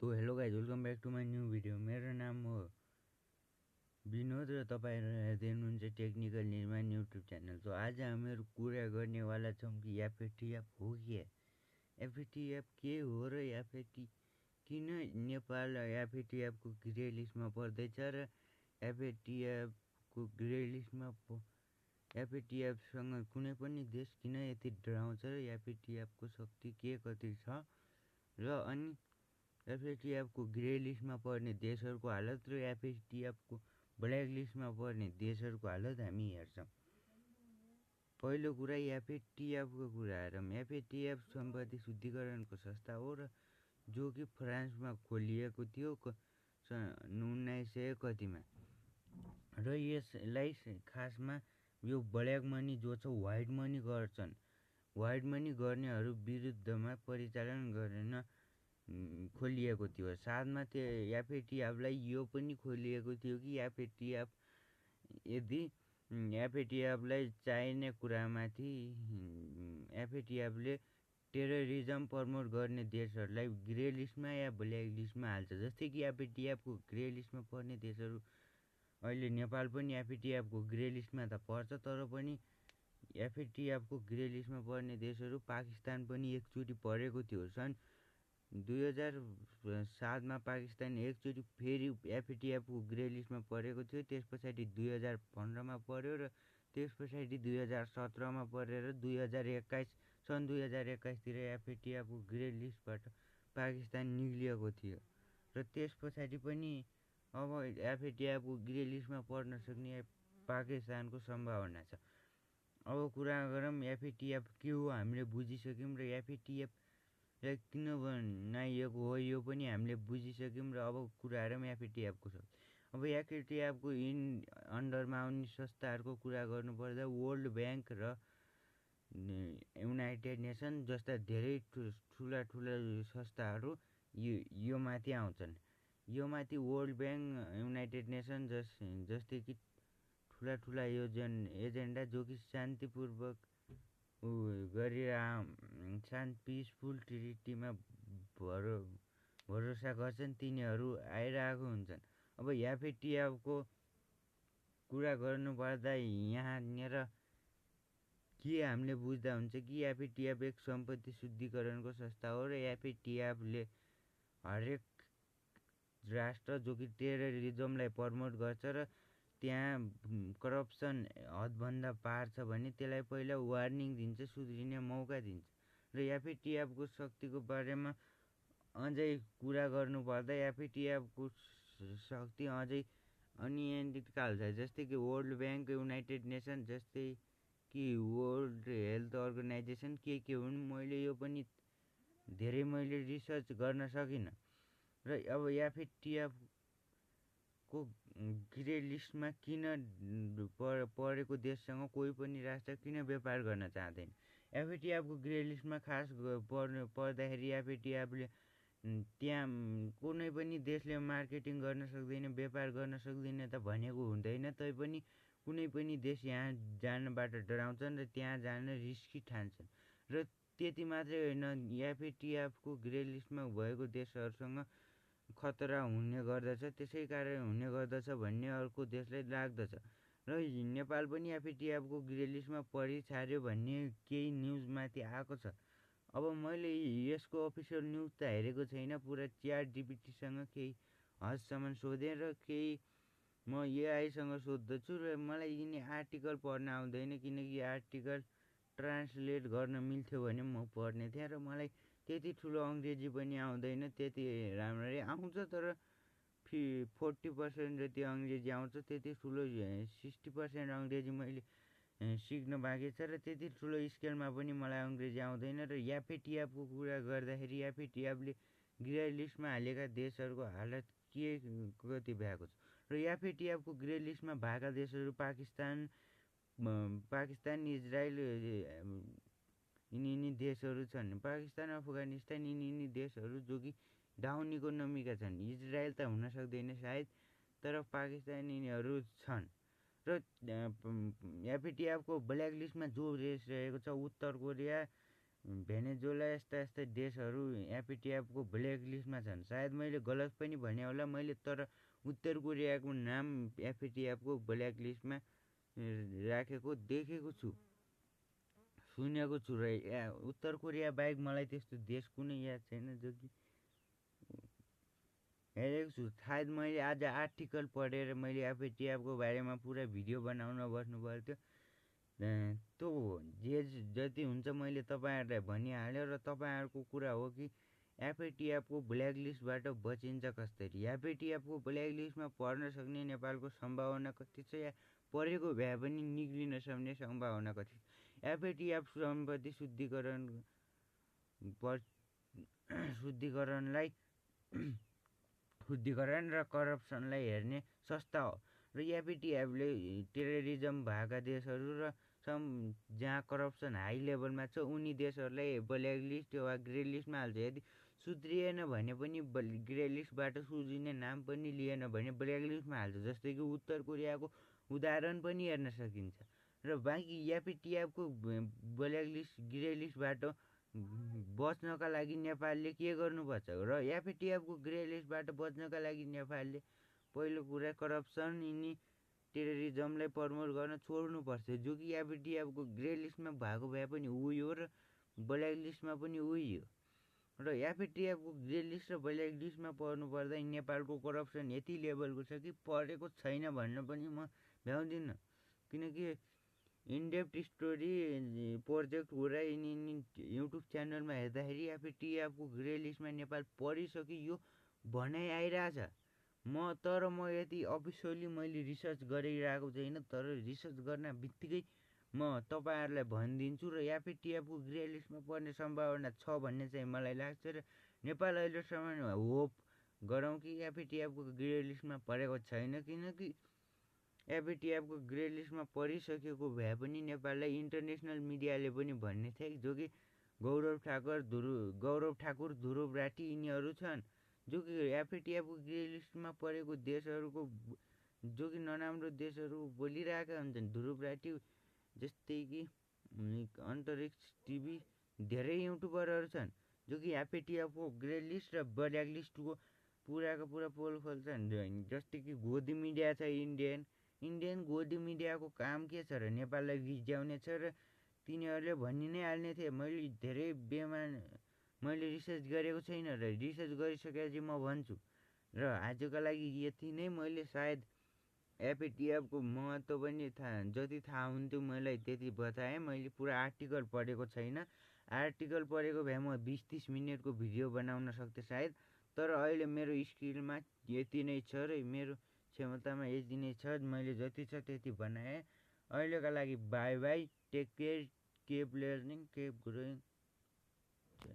तो hello guys, welcome back to my new video. मेरो नाम हो विनोद र तपाईँहरू हेर्दै हुनुहुन्छ टेक्निकल निर्माण युट्युब च्यानल। सो आज हामीहरू कुरा गर्नेवाला छौँ कि एफएटिएफ हो के, एफएटिएफ के हो र किन नेपाल एफएटिएफको ग्रे लिस्टमा पर्दैछ र एफएटिएफको ग्रे लिस्टमा एफएटिएफसँग कुनै पनि देश किन यति डराउँछ र एफएटिएफको शक्ति के कति छ र अनि एफएटिएफको ग्रे लिस्टमा पर्ने देशहरूको हालत र एफएटिएफको ब्ल्याक लिस्टमा पर्ने देशहरूको हालत हामी हेर्छौँ। पहिलो कुरा एफएटिएफको कुरा हेरौँ। एफएटिएफ सम्पत्ति शुद्धिकरणको संस्था हो र जो कि फ्रान्समा खोलिएको थियो सन् 1900 कतिमा, र यसलाई खासमा यो ब्ल्याक मनी जो छ व्हाइट मनी गर्छन्, व्हाइट मनी गर्नेहरू विरुद्धमा परिचालन गर्न खोलिएको थियो। साथमा त्यो एफएटिएफलाई यो पनि खोलिएको थियो कि एफएटिएफ यदि एफएटिएफलाई चाहिने कुरामाथि एफएटिएफले टेररिजम प्रमोट गर्ने देशहरूलाई ग्रे लिस्टमा या ब्ल्याक लिस्टमा हाल्छ। जस्तै कि एफएटिएफको ग्रे लिस्टमा पर्ने देशहरू अहिले नेपाल पनि एफएटिएफको ग्रे लिस्टमा त पर्छ, तर पनि एफएटिएफको ग्रे लिस्टमा पर्ने देशहरू पाकिस्तान पनि एकचोटि परेको थियो। सन् 2007 पाकिस्तान एकचोटि फेरि एफएटिएफको ग्रे लिस्टमा परेको थियो। त्यस पछाडि 2015 पर्यो र त्यस पछाडि 2017 परेर सन् 2021 एफएटिएफको ग्रे लिस्टबाट पाकिस्तान निक्लिएको थियो र त्यस पछाडि पनि अब एफएटिएफको ग्रे लिस्टमा पर्न सक्ने पाकिस्तानको सम्भावना छ। अब कुरा गरौँ एफएटिएफ के हो, हामीले बुझिसक्यौँ र एफएटिएफ किन बनाइएको हो यो पनि हामीले बुझिसक्यौँ। र अब कुरा गरौँ एफएटिएफको छ। अब एफएटिएफको अन्डरमा आउने संस्थाहरूको कुरा गर्नुपर्दा वर्ल्ड ब्याङ्क र युनाइटेड नेसन जस्ता धेरै ठुला संस्थाहरू यो माथि आउँछन्। यो माथि वर्ल्ड ब्याङ्क, युनाइटेड नेसन जस्तै कि ठुला एजेन्डा जो कि शान्तिपूर्वक गरेर पिसफुल ट्रिटीमा भरोसा गर्छन्, तिनीहरू आइरहेको हुन्छन्। अब एफएटिएफको कुरा गर्नुपर्दा यहाँनिर के हामीले बुझ्दा हुन्छ कि एफएटिएफ एक सम्पत्ति शुद्धिकरणको संस्था हो र एफएटिएफले हरेक राष्ट्र जो कि टेररिजमलाई प्रमोट गर्छ र त्यहाँ करप्सन हदभन्दा पार छ भने त्यसलाई पहिला वार्निङ दिन्छ, सुध्रिने मौका दिन्छ। र एफएटिएफको शक्तिको बारेमा अझै कुरा गर्नुपर्दा एफएटिएफको शक्ति अझै अनियन्त्रित खालको छ। जस्तै कि वर्ल्ड ब्याङ्क, युनाइटेड नेसन जस्तै कि वर्ल्ड हेल्थ अर्गनाइजेसन के हुन्, मैले यो पनि धेरै रिसर्च गर्न सकिनँ। र अब एफएटिएफको ग्रे लिस्टमा किन परेको देशसँग कोही पनि राष्ट्र किन व्यापार गर्न चाहँदैन। एफएटिएफको ग्रे लिस्टमा खास पर्दाखेरि एफएटिएफले त्यहाँ कुनै पनि देशले मार्केटिङ गर्न सक्दैन, व्यापार गर्न सक्दैन त भनेको हुँदैन, तैपनि कुनै पनि देश यहाँ जानबाट डराउँछन् र त्यहाँ जान रिस्की ठान्छन्। र त्यति मात्रै होइन, एफएटिएफको ग्रे लिस्टमा भएको देशहरूसँग खतरा हुने गर्दछ, त्यसै कारण हुने गर्दछ भन्ने अर्को देशलाई लाग्दछ। र नेपाल पनि एफएटिएफको ग्रे लिस्टमा परिछार्यो भन्ने केही न्युजमाथि आएको छ। अब मैले यसको अफिसियल न्युज त हेरेको छैन, पुरा च्याटजिपिटीसँग केही हदसम्म सोधेँ र केही म एआईसँग सोध्दछु र मलाई यिनी आर्टिकल पढ्न आउँदैन, किनकि आर्टिकल ट्रान्सलेट गर्न मिल्थ्यो भने म पढ्ने थिएँ र मलाई त्यति ठुलो अङ्ग्रेजी पनि आउँदैन, त्यति राम्ररी आउँछ तर 40% जति अङ्ग्रेजी आउँछ, त्यति ठुलो 60% अङ्ग्रेजी मैले सिक्न बाँकी छ र त्यति ठुलो स्केलमा पनि मलाई अङ्ग्रेजी आउँदैन। र एफएटिएफको कुरा गर्दाखेरि एफएटिएफले ग्रे लिस्टमा हालेका देशहरूको हालत के कति भएको छ र एफएटिएफको ग्रे लिस्टमा भएका देशहरू पाकिस्तान, इजरायल यिनी देशहरू छन्। पाकिस्तान, अफगानिस्तान यिनी देशहरू जो कि डाउन इकोनोमीका छन्। इजरायल त हुन सक्दैन सायद, तर पाकिस्तान यिनीहरू छन्। र एफएटिएफको ब्ल्याक लिस्टमा जो देश रहेको छ उत्तर कोरिया, भेनेजुला यस्ता देशहरू एफएटिएफको ब्ल्याक लिस्टमा छन्। सायद मैले गलत पनि भने होला मैले, तर उत्तर कोरियाको नाम एफएटिएफको ब्ल्याक लिस्टमा राखेको देखेको छु, सुनेको छु। र उत्तर कोरिया बाहेक मलाई त्यस्तो देश कुनै याद छैन जो कि हेरेको छु। सायद मैले आज आर्टिकल पढेर मैले एफएटिएफको बारेमा पुरा भिडियो बनाउन बस्नु पर्थ्यो। त्यो जति हुन्छ मैले तपाईँहरूलाई भनिहाल्यो। र तपाईँहरूको कुरा हो कि एफएटिएफको ब्ल्याक लिस्टबाट बचिन्छ कसरी। एफएटिएफको ब्ल्याक लिस्टमा पर्न सक्ने नेपालको सम्भावना कति छ, या परेको भए पनि निक्लिन सक्ने सम्भावना कति छ। एफएटिएफ सम्पत्ति शुद्धिकरण र करप्सनलाई हेर्ने संस्था हो। र एफएटिएफले टेररिजम भएका देशहरू र जहाँ करप्सन हाई लेभलमा छ उनी देशहरूलाई ब्ल्याक लिस्ट वा ग्रे लिस्टमा हाल्छ। यदि सुध्रिएन भने पनि ग्रे लिस्टबाट सुध्रिने नाम पनि लिएन भने ब्ल्याक लिस्टमा हाल्छ। जस्तै कि उत्तर कोरियाको उदाहरण पनि हेर्न सकिन्छ। र बाँकी एफएटिएफको ब्ल्याक लिस्ट ग्रे लिस्टबाट बच्नका लागि नेपालले के गर्नुपर्छ? र एफएटिएफको ग्रे लिस्टबाट बच्नका लागि नेपालले पहिलो कुरा करप्सन यिनी टेररिजमलाई प्रमोट गर्न छोड्नुपर्छ, जो कि एफएटिएफको ग्रे लिस्टमा भएको भए पनि उही हो र ब्ल्याक लिस्टमा पनि उही हो। र एफएटिएफको ग्रे लिस्ट र ब्ल्याक लिस्टमा पर्नुपर्दा नेपालको करप्सन यति लेभलको छ कि परेको छैन भन्न पनि म भ्याउँदिनँ। किनकि इनडेप्थ स्टोरी प्रोजेक्ट कुरा यिनी युट्युब च्यानलमा हेर्दाखेरि एफएटिएफको ग्रे लिस्टमा नेपाल परिसक्यो यो भनाइ आइरहेछ। तर म यति अफिसियली मैले रिसर्च गरिरहेको छैन, तर रिसर्च गर्न बित्तिकै म तपाईँहरूलाई भनिदिन्छु। र एफएटिएफको ग्रे लिस्टमा पर्ने सम्भावना छ भन्ने चाहिँ मलाई लाग्छ। र नेपाल अहिलेसम्म होप गरौँ कि एफएटिएफको ग्रे लिस्टमा परेको छैन। किनकि एफएटिएफको ग्रे लिस्टमा परिसकेको भए पनि नेपाललाई इन्टरनेसनल मिडियाले पनि भन्ने थिए, जो कि गौरव ठाकुर, ध्रुव राठी यिनीहरू छन्, जो कि एफएटिएफको ग्रे लिस्टमा परेको देशहरूको जो कि नराम्रो देशहरू बोलिरहेका हुन्छन्। ध्रुव राठी जस्तै कि अन्तरिक्ष टिभी धेरै युट्युबरहरू छन् जो कि एफएटिएफको ग्रे लिस्ट र ब्ल्याक लिस्टको पुराको पुरा पोल खोल्छन्। जस्तै कि गोदी मिडिया छ, इन्डियन गोदी मिडियाको काम के छ र नेपाललाई भिज्याउने छ। र तिनीहरूले भनि नै हाल्ने थिए। मैले रिसर्च गरेको छैन, र रिसर्च गरिसकेपछि म भन्छु। र आजका लागि यति नै। मैले सायद एफएटिएफको महत्त्व पनि जति थाहा हुन्थ्यो मलाई त्यति बताएँ। मैले पुरा आर्टिकल पढेको छैन। आर्टिकल पढेको भए म 20-30 मिनटको भिडियो बनाउन सक्थेँ सायद। तर अहिले मेरो स्किलमा यति नै छ र मेरो क्षमतामा यति नै छ। मैले जति छ त्यति बनाएँ। अहिलेका लागि bye bye, take care, keep learning, keep growing.